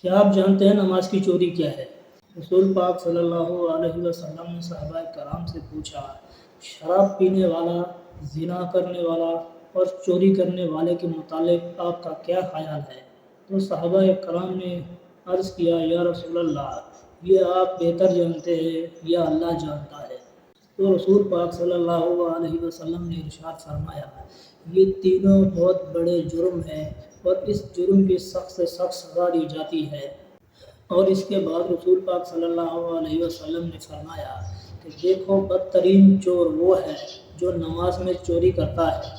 کیا آپ جانتے ہیں نماز کی چوری کیا ہے؟ رسول پاک صلی اللہ علیہ وسلم نے صحابہ کرام سے پوچھا، شراب پینے والا، زنا کرنے والا اور چوری کرنے والے کے متعلق آپ کا کیا خیال ہے؟ تو صحابہ کرام نے عرض کیا، یا رسول اللہ، یہ آپ بہتر جانتے ہیں یا اللہ جانتا ہے؟ تو رسول پاک صلی اللہ علیہ وسلم نے ارشاد فرمایا، یہ تینوں بہت بڑے جرم ہیں اور اس جرم کی سخت سے سخت سزا دی جاتی ہے۔ اور اس کے بعد رسول پاک صلی اللہ علیہ وسلم نے فرمایا کہ دیکھو، بدترین چور وہ ہے جو نماز میں چوری کرتا ہے۔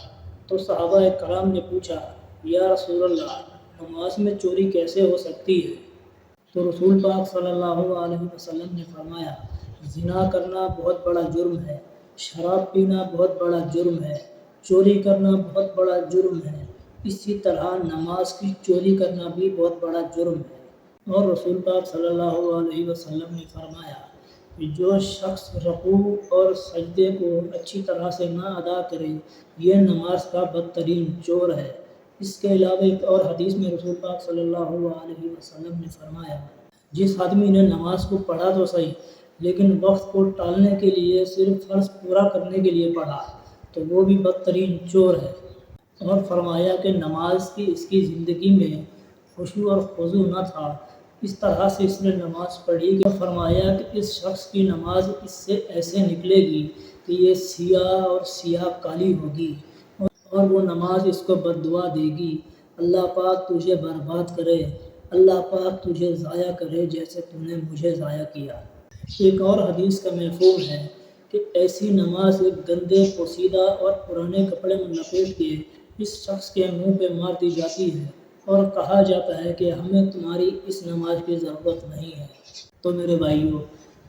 تو صحابہ کرام نے پوچھا، یا رسول اللہ، نماز میں چوری کیسے ہو سکتی ہے؟ تو رسول پاک صلی اللہ علیہ وسلم نے فرمایا، زنا کرنا بہت بڑا جرم ہے، شراب پینا بہت بڑا جرم ہے، چوری کرنا بہت بڑا جرم ہے، اسی طرح نماز کی چوری کرنا بھی بہت بڑا جرم ہے۔ اور رسول پاک صلی اللہ علیہ وسلم نے فرمایا کہ جو شخص رکوع اور سجدے کو اچھی طرح سے نہ ادا کرے، یہ نماز کا بدترین چور ہے۔ اس کے علاوہ ایک اور حدیث میں رسول پاک صلی اللہ علیہ وسلم نے فرمایا، جس آدمی نے نماز کو پڑھا تو صحیح، لیکن وقت کو ٹالنے کے لیے، صرف فرض پورا کرنے کے لیے پڑھا، تو وہ بھی بدترین چور ہے۔ اور فرمایا کہ نماز کی اس کی زندگی میں خشوع اور خضوع نہ تھا، اس طرح سے اس نے نماز پڑھی کہ فرمایا کہ اس شخص کی نماز اس سے ایسے نکلے گی کہ یہ سیاہ اور سیاہ کالی ہوگی، اور وہ نماز اس کو بد دعا دے گی، اللہ پاک تجھے برباد کرے، اللہ پاک تجھے ضائع کرے جیسے تو نے مجھے ضائع کیا۔ ایک اور حدیث کا مفہوم ہے کہ ایسی نماز ایک گندے، پوسیدہ اور پرانے کپڑے میں لپیٹ کے اس شخص کے منہ پہ مار دی جاتی ہے اور کہا جاتا ہے کہ ہمیں تمہاری اس نماز کی ضرورت نہیں ہے۔ تو میرے بھائیوں،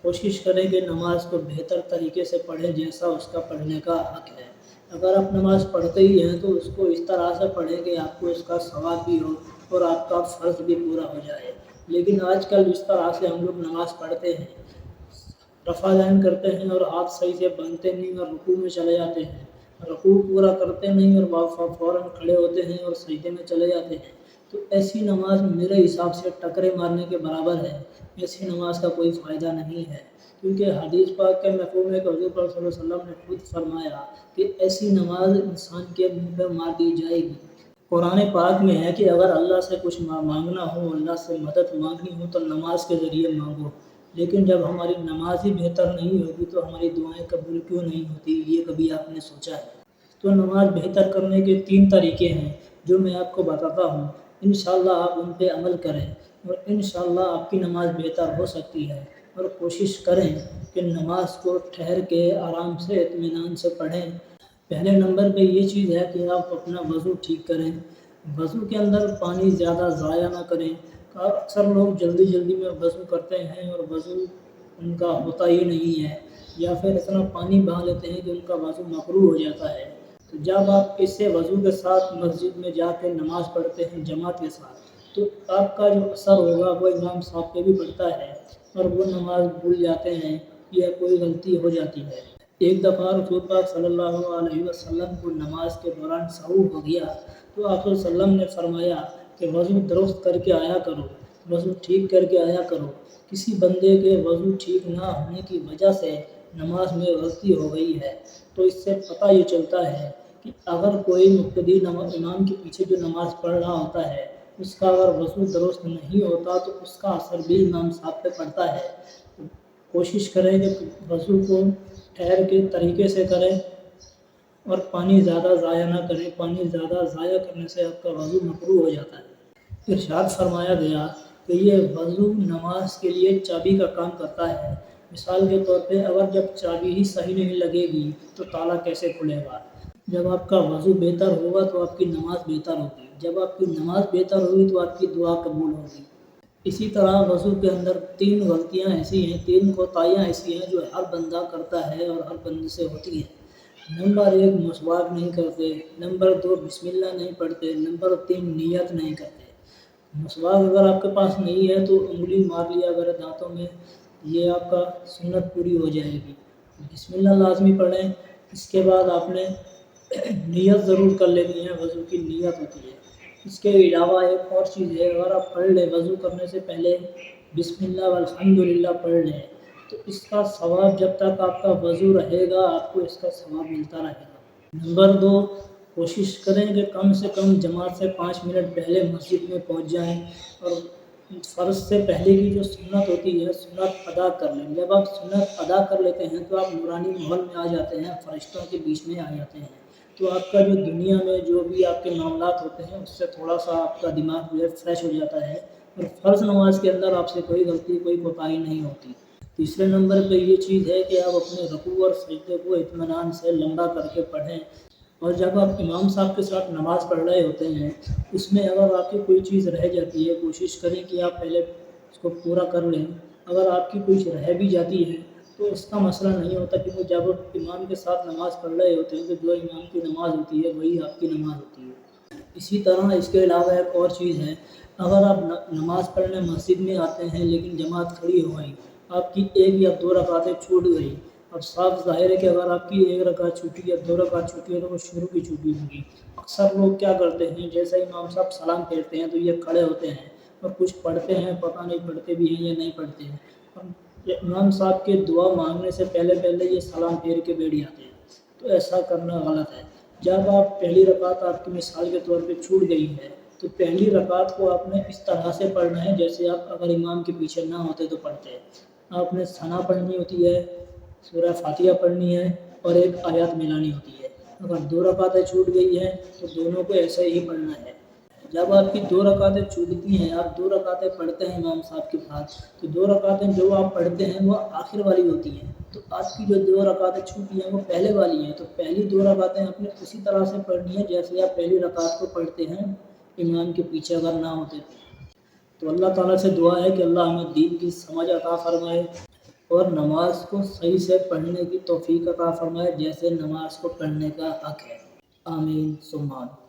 کوشش کریں کہ نماز کو بہتر طریقے سے پڑھیں جیسا اس کا پڑھنے کا حق ہے۔ اگر آپ نماز پڑھتے ہی ہیں تو اس کو اس طرح سے پڑھیں کہ آپ کو اس کا ثواب بھی ہو اور آپ کا فرض بھی پورا ہو جائے۔ لیکن آج کل اس طرح سے ہم لوگ نماز پڑھتے ہیں، رفع دین کرتے ہیں اور ہاتھ صحیح سے باندھتے نہیں اور رکوع میں چلے جاتے ہیں، رکوع پورا کرتے نہیں اور فوراً کھڑے ہوتے ہیں اور سجدے میں چلے جاتے ہیں۔ تو ایسی نماز میرے حساب سے ٹکرے مارنے کے برابر ہے، ایسی نماز کا کوئی فائدہ نہیں ہے، کیونکہ حدیث پاک کے مفہوم ہے کہ حضور صلی اللہ علیہ وسلم نے خود فرمایا کہ ایسی نماز انسان کے منہ پہ مار دی جائے گی۔ قرآن پاک میں ہے کہ اگر اللہ سے کچھ مانگنا ہو، اللہ سے مدد مانگنی ہو تو نماز کے ذریعے مانگو، لیکن جب ہماری نماز ہی بہتر نہیں ہوگی تو ہماری دعائیں قبول کیوں نہیں ہوتی؟ یہ کبھی آپ نے سوچا ہے؟ تو نماز بہتر کرنے کے 3 طریقے ہیں جو میں آپ کو بتاتا ہوں، انشاءاللہ آپ ان پہ عمل کریں اور انشاءاللہ آپ کی نماز بہتر ہو سکتی ہے۔ اور کوشش کریں کہ نماز کو ٹھہر کے آرام سے اطمینان سے پڑھیں۔ پہلے نمبر پہ یہ چیز ہے کہ آپ اپنا وضو ٹھیک کریں، وضو کے اندر پانی زیادہ ضائع نہ کریں۔ اکثر لوگ جلدی جلدی میں وضو کرتے ہیں اور وضو ان کا ہوتا ہی نہیں ہے، یا پھر اتنا پانی بہا لیتے ہیں کہ ان کا وضو مکروہ ہو جاتا ہے۔ تو جب آپ اس سے وضو کے ساتھ مسجد میں جا کے نماز پڑھتے ہیں جماعت کے ساتھ، تو آپ کا جو اثر ہوگا وہ امام صاحب پہ بھی پڑتا ہے اور وہ نماز بھول جاتے ہیں یا کوئی غلطی ہو جاتی ہے۔ ایک دفعہ رسول پاک صلی اللہ علیہ وسلم کو نماز کے دوران سہو ہو گیا تو آپ صلی اللہ علیہ وسلم نے فرمایا کہ وضو درست کر کے آیا کرو، وضو ٹھیک کر کے آیا کرو۔ کسی بندے کے وضو ٹھیک نہ ہونے کی وجہ سے نماز میں غلطی ہو گئی ہے تو اس سے پتہ یہ چلتا ہے کہ اگر کوئی مقتدی امام کے پیچھے جو نماز پڑھ رہا ہوتا ہے، اس کا اگر وضو درست نہیں ہوتا تو اس کا اثر بھی امام صاحب پہ پڑتا ہے۔ کوشش کریں کہ وضو کو ٹھہر کے طریقے سے کریں اور پانی زیادہ ضائع نہ کریں۔ پانی زیادہ ضائع کرنے سے آپ کا وضو مکروہ ہو جاتا ہے۔ ارشاد فرمایا گیا کہ یہ وضو نماز کے لیے چابی کا کام کرتا ہے۔ مثال کے طور پہ اگر جب چابی ہی صحیح نہیں لگے گی تو تالا کیسے کھلے گا؟ جب آپ کا وضو بہتر ہوگا تو آپ کی نماز بہتر ہوگی، جب آپ کی نماز بہتر ہوگی تو آپ کی دعا قبول ہوگی۔ اسی طرح وضو کے اندر 3 غلطیاں ایسی ہیں، 3 کوتاہیاں ایسی ہیں جو ہر بندہ کرتا ہے اور ہر بندے سے ہوتی ہیں۔ نمبر 1، مسواک نہیں کرتے، نمبر 2، بسم اللہ نہیں پڑھتے، نمبر 3، نیت نہیں کرتے۔ مسواک اگر آپ کے پاس نہیں ہے تو انگلی مار لیا اگر دانتوں میں، یہ آپ کا سنت پوری ہو جائے گی۔ بسم اللہ لازمی پڑھیں۔ اس کے بعد آپ نے نیت ضرور کر لینی ہے، وضو کی نیت ہوتی ہے۔ اس کے علاوہ ایک اور چیز ہے، اگر آپ پڑھ لیں وضو کرنے سے پہلے بسم اللہ والحمدللہ پڑھ لیں تو اس کا ثواب جب تک آپ کا وضو رہے گا آپ کو اس کا ثواب ملتا رہے گا۔ نمبر 2، کوشش کریں کہ کم سے کم جماعت سے 5 منٹ پہلے مسجد میں پہنچ جائیں اور فرض سے پہلے کی جو سنت ہوتی ہے سنت ادا کر لیں۔ جب آپ سنت ادا کر لیتے ہیں تو آپ نورانی ماحول میں آ جاتے ہیں، فرشتوں کے بیچ میں آ جاتے ہیں، تو آپ کا جو دنیا میں جو بھی آپ کے معاملات ہوتے ہیں اس سے تھوڑا سا آپ کا دماغ جو ہے فریش ہو جاتا ہے، اور فرض نماز کے اندر آپ سے کوئی غلطی کوئی کوتاہی نہیں ہوتی۔ تیسرے نمبر پہ یہ چیز ہے کہ آپ اپنے رکوع اور سجدے کو اطمینان سے لمبا کر کے پڑھیں، اور جب آپ امام صاحب کے ساتھ نماز پڑھ رہے ہوتے ہیں اس میں اگر آپ کی کوئی چیز رہ جاتی ہے کوشش کریں کہ آپ پہلے اس کو پورا کر لیں۔ اگر آپ کی کچھ رہ بھی جاتی ہے تو اس کا مسئلہ نہیں ہوتا، کیونکہ جب آپ امام کے ساتھ نماز پڑھ رہے ہوتے ہیں تو جو امام کی نماز ہوتی ہے وہی آپ کی نماز ہوتی ہے۔ اسی طرح اس کے علاوہ ایک اور چیز ہے، اگر آپ نماز پڑھنے مسجد میں آتے ہیں لیکن جماعت کھڑی ہو گئی، آپ کی 1 یا 2 رکعتیں چھوٹ گئی، اب صاف ظاہر ہے کہ اگر آپ کی 1 رکعت چھوٹی یا 2 رکعت چھوٹی ہے تو وہ شروع کی چھوٹی ہوگی۔ اکثر لوگ کیا کرتے ہیں، جیسے امام صاحب سلام پھیرتے ہیں تو یہ کھڑے ہوتے ہیں اور کچھ پڑھتے ہیں، پتہ نہیں پڑھتے بھی ہیں یا نہیں پڑھتے ہیں، امام صاحب کے دعا مانگنے سے پہلے یہ سلام پھیر کے بیٹھ جاتے ہیں، تو ایسا کرنا غلط ہے۔ جب آپ پہلی رکعت آپ کی مثال کے طور پہ چھوٹ گئی ہے تو پہلی رکعت کو آپ نے اس طرح سے پڑھنا ہے جیسے آپ اگر امام کے پیچھے نہ ہوتے تو پڑھتے ہیں۔ آپ نے ثنا پڑھنی ہوتی ہے، سورہ فاتحہ پڑھنی ہے اور ایک آیات ملانی ہوتی ہے۔ اگر 2 رکعتیں چھوٹ گئی ہیں تو دونوں کو ایسے ہی پڑھنا ہے۔ جب آپ کی 2 رکعتیں چھوٹتی ہیں، آپ 2 رکعتیں پڑھتے ہیں امام صاحب کے ساتھ، تو 2 رکعتیں جو آپ پڑھتے ہیں وہ آخر والی ہوتی ہیں، تو آپ کی جو 2 رکعتیں چھوٹی ہیں وہ پہلے والی ہیں، تو پہلی 2 رکعتیں آپ نے اسی طرح سے پڑھنی ہے جیسے آپ پہلی رکعت کو پڑھتے ہیں امام کے پیچھے اگر نہ ہوتے تو اللہ تعالیٰ سے دعا ہے کہ اللہ ہمیں دین کی سمجھ عطا فرمائے اور نماز کو صحیح سے پڑھنے کی توفیق عطا فرمائے جیسے نماز کو پڑھنے کا حق ہے۔ آمین ثم آمین۔